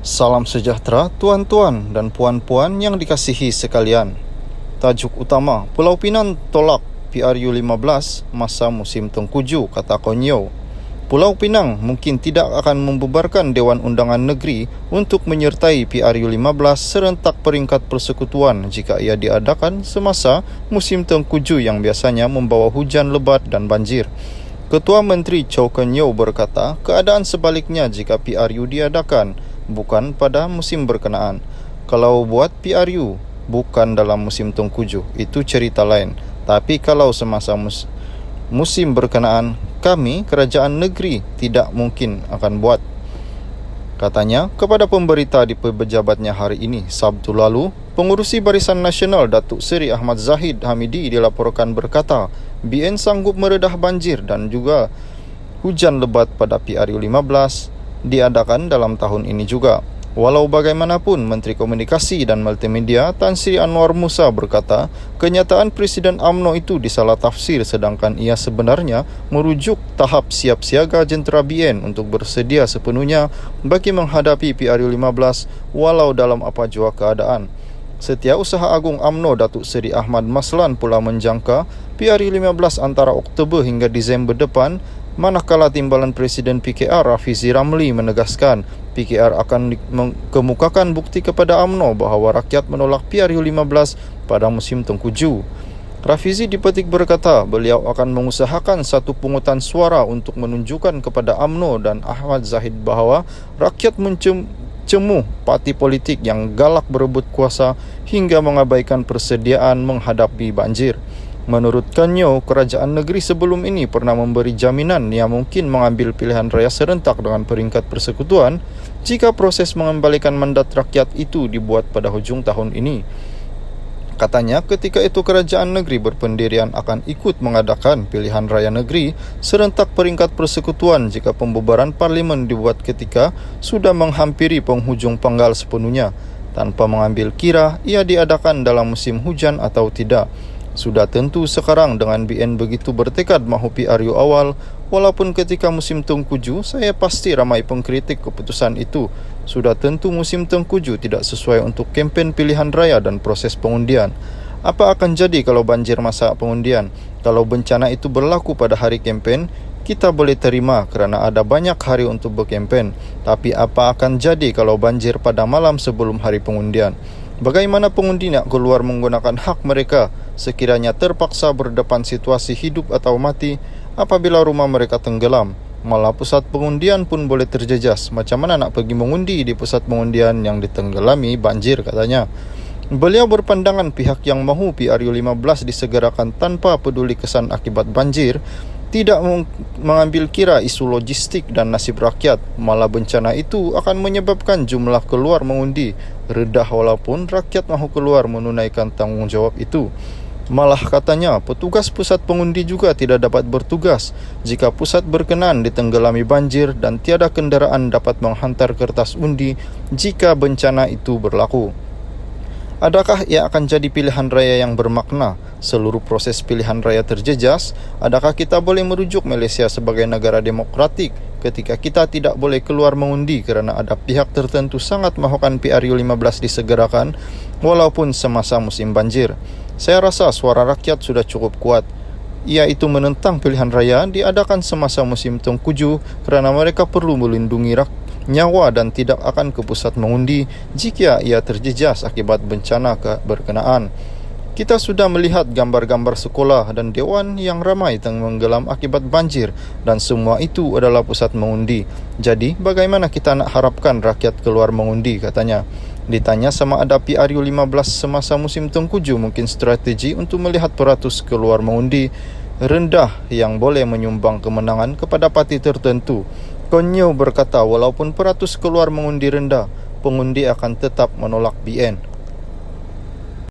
Salam sejahtera tuan-tuan dan puan-puan yang dikasihi sekalian. Tajuk utama, Pulau Pinang tolak PRU15 masa musim tengkujuh, kata Konyo. Pulau Pinang mungkin tidak akan membubarkan Dewan Undangan Negeri untuk menyertai PRU15 serentak peringkat persekutuan jika ia diadakan semasa musim tengkujuh yang biasanya membawa hujan lebat dan banjir. Ketua Menteri Chow Keun Yeow berkata, keadaan sebaliknya jika PRU diadakan, bukan pada musim berkenaan. Kalau buat PRU bukan dalam musim tengkujuh, itu cerita lain. Tapi kalau semasa musim berkenaan, kami, kerajaan negeri, tidak mungkin akan buat. Katanya kepada pemberita di pejabatnya hari ini, Sabtu lalu, pengurusi Barisan Nasional Datuk Seri Ahmad Zahid Hamidi dilaporkan berkata, BN sanggup meredah banjir dan juga hujan lebat pada PRU15 diadakan dalam tahun ini juga. Walau bagaimanapun, Menteri Komunikasi dan Multimedia Tan Sri Anwar Musa berkata, kenyataan Presiden UMNO itu disalah tafsir sedangkan ia sebenarnya merujuk tahap siap siaga jentera BN untuk bersedia sepenuhnya bagi menghadapi PRU15 walau dalam apa jua keadaan. Setiausaha Agung UMNO Datuk Seri Ahmad Maslan pula menjangka PRU15 antara Oktober hingga Disember depan, manakala timbalan Presiden PKR Rafizi Ramli menegaskan PKR akan mengemukakan bukti kepada UMNO bahawa rakyat menolak PRU15 pada musim tengkujuh. Rafizi dipetik berkata beliau akan mengusahakan satu pungutan suara untuk menunjukkan kepada UMNO dan Ahmad Zahid bahawa rakyat cemuh parti politik yang galak berebut kuasa hingga mengabaikan persediaan menghadapi banjir. Menurut Konyo, kerajaan negeri sebelum ini pernah memberi jaminan yang mungkin mengambil pilihan raya serentak dengan peringkat persekutuan jika proses mengembalikan mandat rakyat itu dibuat pada hujung tahun ini. Katanya ketika itu kerajaan negeri berpendirian akan ikut mengadakan pilihan raya negeri serentak peringkat persekutuan jika pembubaran parlimen dibuat ketika sudah menghampiri penghujung penggal sepenuhnya, tanpa mengambil kira ia diadakan dalam musim hujan atau tidak. Sudah tentu sekarang dengan BN begitu bertekad mahu PRU awal, walaupun ketika musim tengkujuh saya pasti ramai pengkritik keputusan itu. Sudah tentu musim tengkujuh tidak sesuai untuk kempen pilihan raya dan proses pengundian. Apa akan jadi kalau banjir masa pengundian? Kalau bencana itu berlaku pada hari kempen, kita boleh terima kerana ada banyak hari untuk berkempen. Tapi apa akan jadi kalau banjir pada malam sebelum hari pengundian? Bagaimana pengundi nak keluar menggunakan hak mereka sekiranya terpaksa berdepan situasi hidup atau mati apabila rumah mereka tenggelam? Malah pusat pengundian pun boleh terjejas. Macam mana nak pergi mengundi di pusat pengundian yang ditenggelami banjir, katanya. Beliau berpandangan pihak yang mahu PRU15 disegerakan tanpa peduli kesan akibat banjir tidak mengambil kira isu logistik dan nasib rakyat. Malah bencana itu akan menyebabkan jumlah keluar mengundi redah walaupun rakyat mahu keluar menunaikan tanggungjawab itu. Malah katanya, petugas pusat pengundi juga tidak dapat bertugas jika pusat berkenan ditenggelami banjir dan tiada kenderaan dapat menghantar kertas undi jika bencana itu berlaku. Adakah ia akan jadi pilihan raya yang bermakna? Seluruh proses pilihan raya terjejas. Adakah kita boleh merujuk Malaysia sebagai negara demokratik ketika kita tidak boleh keluar mengundi kerana ada pihak tertentu sangat mahukan PRU15 disegerakan walaupun semasa musim banjir? Saya rasa suara rakyat sudah cukup kuat, iaitu menentang pilihan raya diadakan semasa musim tengkujuh kerana mereka perlu melindungi nyawa dan tidak akan ke pusat mengundi jika ia terjejas akibat bencana berkenaan. Kita sudah melihat gambar-gambar sekolah dan dewan yang ramai tenggelam akibat banjir dan semua itu adalah pusat mengundi. Jadi bagaimana kita nak harapkan rakyat keluar mengundi, katanya. Ditanya sama ada PRU15 semasa musim tengkujuh mungkin strategi untuk melihat peratus keluar mengundi rendah yang boleh menyumbang kemenangan kepada parti tertentu. Konyo berkata walaupun peratus keluar mengundi rendah, pengundi akan tetap menolak BN.